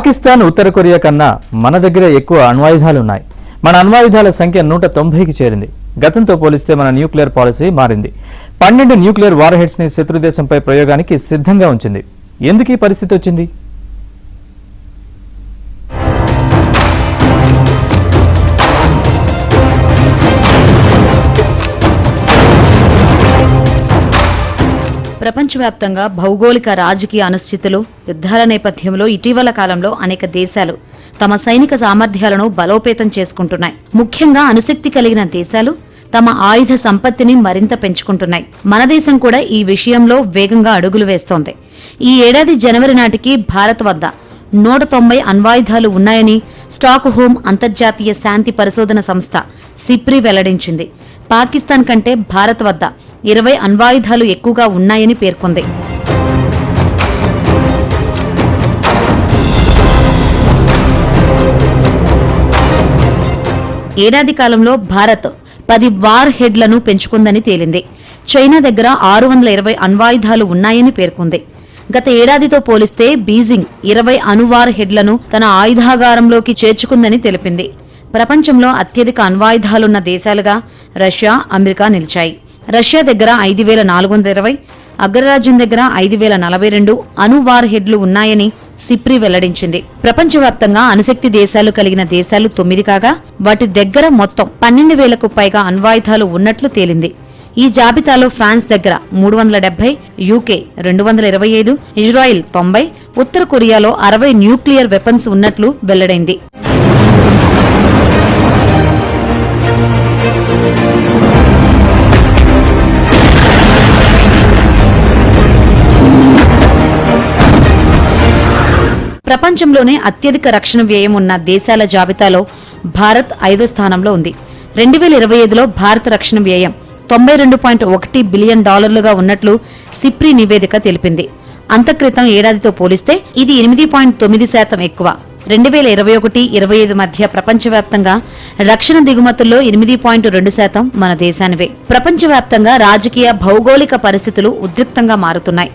పాకిస్తాన్ ఉత్తర Korea కన్నా మన దగ్గర ఎక్కువ అణ్వాయుధాలున్నాయి. మన అణ్వాయుధాల సంఖ్య 190కి చేరింది. గతంతో పోలిస్తే మన న్యూక్లియర్ పాలసీ మారింది. 12 న్యూక్లియర్ వార్ హెడ్స్ ని శత్రుదేశంపై ప్రయోగానికి సిద్ధంగా ఉంచింది. ఎందుకు ఈ పరిస్థితి వచ్చింది? ప్రపంచవ్యాప్తంగా భౌగోళిక రాజకీయ అనిశ్చితులు, యుద్ధాల నేపథ్యంలో ఇటీవల కాలంలో అనేక దేశాలు తమ సైనిక సామర్థ్యాలను బలోపేతం చేసుకుంటున్నాయి. ముఖ్యంగా అణుశక్తి కలిగిన దేశాలు తమ ఆయుధ సంపత్తిని మరింత పెంచుకుంటున్నాయి. మన దేశం కూడా ఈ విషయంలో వేగంగా అడుగులు వేస్తోంది. ఈ ఏడాది జనవరి నాటికి భారత్ వద్ద 190 అణ్వాయుధాలు ఉన్నాయని స్టాక్ హోమ్ అంతర్జాతీయ శాంతి పరిశోధన సంస్థ సిప్రి వెల్లడించింది. పాకిస్తాన్ కంటే భారత్ వద్ద 20 అణ్వాయుధాలు ఎక్కువగా ఉన్నాయని పేర్కొంది. ఏడాది కాలంలో భారత్ 10 వార్ హెడ్లను పెంచుకుందని తేలింది. చైనా దగ్గర 620 అణ్వాయుధాలు ఉన్నాయని పేర్కొంది. గత ఏడాదితో పోలిస్తే బీజింగ్ 20 అణువార్ హెడ్లను తన ఆయుధాగారంలోకి చేర్చుకుందని తెలిపింది. ప్రపంచంలో అత్యధిక అణ్వాయుధాలున్న దేశాలుగా రష్యా, అమెరికా నిలిచాయి. రష్యా దగ్గర 5420, అగ్రరాజ్యం దగ్గర 5042 అణువార్ హెడ్లు ఉన్నాయని సిప్రి వెల్లడించింది. ప్రపంచవ్యాప్తంగా అణుశక్తి దేశాలు కలిగిన దేశాలు 9 కాగా వాటి దగ్గర మొత్తం 12,000కు పైగా అణ్వాయుధాలు ఉన్నట్లు తేలింది. ఈ జాబితాలో ఫ్రాన్స్ దగ్గర 370, యూకే 225, ఇజ్రాయిల్ 90, ఉత్తర కొరియాలో 60 న్యూక్లియర్ వెపన్స్ ఉన్నట్లు వెల్లడైంది. ప్రపంచంలోనే అత్యధిక రక్షణ వ్యయం ఉన్న దేశాల జాబితాలో భారత్ 5వ స్థానంలో ఉంది. 2025లో భారత రక్షణ వ్యయం $92.1 బిలియన్ ఉన్నట్లు సిప్రి నివేదిక తెలిపింది. అంతక్రితం ఏడాదితో పోలిస్తే ఇది 8.9% ఎక్కువ. 2021-25 మధ్య ప్రపంచవ్యాప్తంగా రక్షణ దిగుమతుల్లో 8.2% మన దేశానివే. ప్రపంచవ్యాప్తంగా రాజకీయ, భౌగోళిక పరిస్థితులు ఉద్రిక్తంగా మారుతున్నాయి.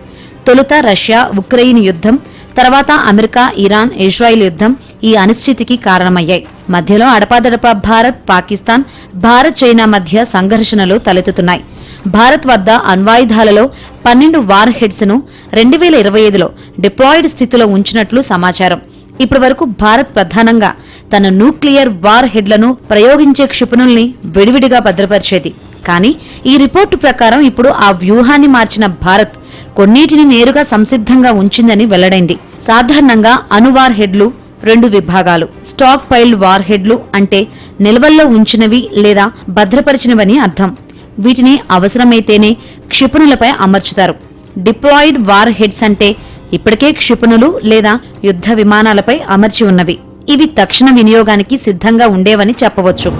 తొలుత రష్యా, ఉక్రెయిన్ యుద్ధం, తర్వాత అమెరికా, ఇరాన్, ఇజ్రాయిల్ యుద్ధం ఈ అనిశ్చితికి కారణమయ్యాయి. మధ్యలో అడపాదడపా పాకిస్తాన్, చైనా మధ్య సంఘర్షణలు తలెత్తుతున్నాయి. భారత్ వద్ద అణ్వాయుధాలలో 12 వార్ హెడ్స్ ను 2025లో డిప్లాయిడ్ స్థితిలో ఉంచినట్లు సమాచారం. ఇప్పటి వరకు భారత్ ప్రధానంగా తన న్యూక్లియర్ వార్ హెడ్లను ప్రయోగించే క్షిపణుల్ని విడివిడిగా భద్రపరిచేది. కానీ ఈ రిపోర్టు ప్రకారం ఇప్పుడు ఆ వ్యూహాన్ని మార్చిన భారత్ కొన్నిటిని నేరుగా సంసిద్ధంగా ఉంచిందని వెల్లడైంది. సాధారణంగా అణువార్ హెడ్లు 2 విభాగాలు. స్టాక్ పైల్డ్ వార్ హెడ్లు అంటే నిల్వల్లో ఉంచినవి లేదా భద్రపరిచినవని అర్థం. వీటిని అవసరమైతేనే క్షిపణులపై అమర్చుతారు. డిప్లాయిడ్ వార్ హెడ్స్ అంటే ఇప్పటికే క్షిపణులు లేదా యుద్ధ విమానాలపై అమర్చి ఉన్నవి. ఇవి తక్షణ వినియోగానికి సిద్ధంగా ఉండేవని చెప్పవచ్చు.